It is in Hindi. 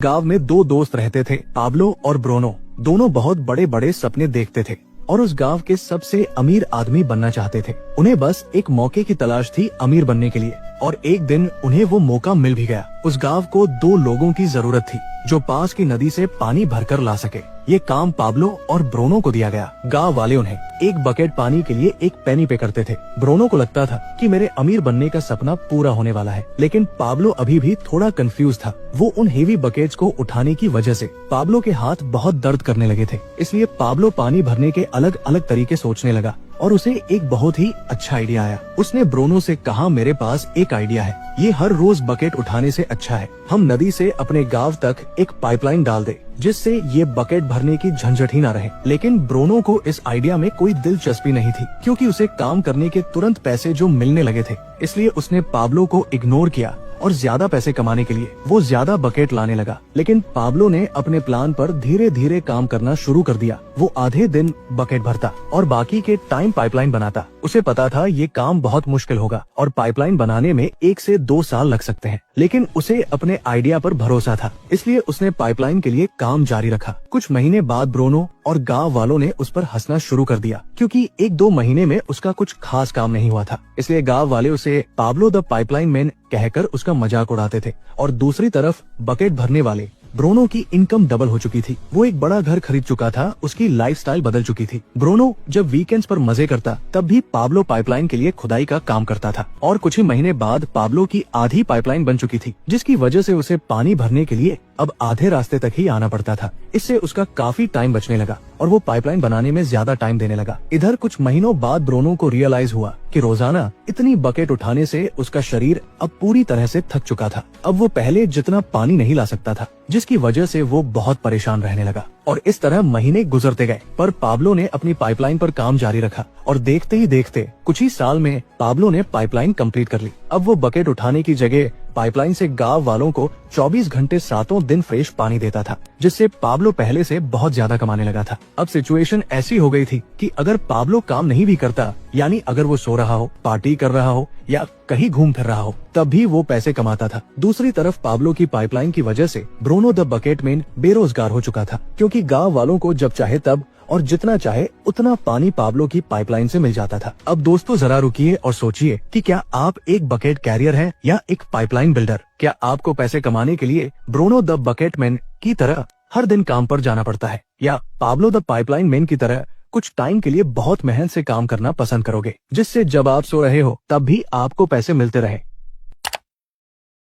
गांव में दो दोस्त रहते थे, पाब्लो और ब्रूनो। दोनों बहुत बड़े बड़े सपने देखते थे और उस गांव के सबसे अमीर आदमी बनना चाहते थे। उन्हें बस एक मौके की तलाश थी अमीर बनने के लिए, और एक दिन उन्हें वो मौका मिल भी गया। उस गांव को दो लोगों की जरूरत थी जो पास की नदी से पानी भरकर ला सके। ये काम पाब्लो और ब्रूनो को दिया गया। गांव वाले उन्हें एक बकेट पानी के लिए एक पेनी पे करते थे। ब्रूनो को लगता था कि मेरे अमीर बनने का सपना पूरा होने वाला है, लेकिन पाब्लो अभी भी थोड़ा कंफ्यूज था। वो उन हेवी बकेट्स को उठाने की वजह से पाब्लो के हाथ बहुत दर्द करने लगे थे। इसलिए पाब्लो पानी भरने के अलग अलग तरीके सोचने लगा और उसे एक बहुत ही अच्छा आइडिया आया। उसने ब्रूनो से कहा, मेरे पास एक आइडिया है, ये हर रोज बकेट उठाने से अच्छा है हम नदी से अपने गांव तक एक पाइपलाइन डाल दे, जिससे ये बकेट भरने की झंझट ही ना रहे। लेकिन ब्रूनो को इस आइडिया में कोई दिलचस्पी नहीं थी, क्योंकि उसे काम करने के तुरंत पैसे जो मिलने लगे थे। इसलिए उसने पाब्लो को इग्नोर किया और ज्यादा पैसे कमाने के लिए वो ज्यादा बकेट लाने लगा। लेकिन पाब्लो ने अपने प्लान पर धीरे धीरे काम करना शुरू कर दिया। वो आधे दिन बकेट भरता और बाकी के टाइम पाइपलाइन बनाता। उसे पता था ये काम बहुत मुश्किल होगा और पाइपलाइन बनाने में 1 से 2 साल लग सकते हैं, लेकिन उसे अपने आइडिया पर भरोसा था, इसलिए उसने पाइपलाइन के लिए काम जारी रखा। कुछ महीने बाद ब्रूनो और गांव वालों ने उस पर हंसना शुरू कर दिया, क्योंकि 1-2 महीने में उसका कुछ खास काम नहीं हुआ था। इसलिए गांव वाले उसे पाब्लो द पाइपलाइन मैन कहकर उसका मजाक उड़ाते थे। और दूसरी तरफ बकेट भरने वाले ब्रूनो की इनकम डबल हो चुकी थी। वो एक बड़ा घर खरीद चुका था, उसकी लाइफस्टाइल बदल चुकी थी। ब्रूनो जब वीकेंड्स पर मजे करता तब भी पाब्लो पाइपलाइन के लिए खुदाई का काम करता था। और कुछ ही महीने बाद पाब्लो की आधी पाइपलाइन बन चुकी थी, जिसकी वजह से उसे पानी भरने के लिए अब आधे रास्ते तक ही आना पड़ता था। इससे उसका काफी टाइम बचने लगा और वो पाइपलाइन बनाने में ज्यादा टाइम देने लगा। इधर कुछ महीनों बाद ब्रूनो को रियलाइज हुआ कि रोजाना इतनी बकेट उठाने से उसका शरीर अब पूरी तरह से थक चुका था। अब वो पहले जितना पानी नहीं ला सकता था, जिसकी वजह से वो बहुत परेशान रहने लगा। और इस तरह महीने गुजरते गए, पर पाब्लो ने अपनी पाइपलाइन पर काम जारी रखा और देखते ही देखते कुछ ही साल में पाब्लो ने पाइपलाइन कंप्लीट कर ली। अब वो बकेट उठाने की जगह पाइपलाइन से गांव वालों को 24 घंटे 7 दिन फ्रेश पानी देता था, जिससे पाब्लो पहले से बहुत ज्यादा कमाने लगा था। अब सिचुएशन ऐसी हो गई थी कि अगर पाब्लो काम नहीं भी करता, यानी अगर वो सो रहा हो, पार्टी कर रहा हो या कहीं घूम फिर रहा हो, तब भी वो पैसे कमाता था। दूसरी तरफ पाब्लो की पाइपलाइन की वजह से ब्रूनो द बकेट मैन बेरोजगार हो चुका था, क्योंकि गांव वालों को जब चाहे तब और जितना चाहे उतना पानी पाब्लो की पाइपलाइन से मिल जाता था। अब दोस्तों जरा रुकिए और सोचिए कि क्या आप एक बकेट कैरियर हैं या एक पाइपलाइन बिल्डर? क्या आपको पैसे कमाने के लिए ब्रूनो द बकेट मैन की तरह हर दिन काम पर जाना पड़ता है, या पाब्लो द पाइपलाइन मैन की तरह कुछ टाइम के लिए बहुत मेहनत से काम करना पसंद करोगे, जिससे जब आप सो रहे हो तब भी आपको पैसे मिलते रहे?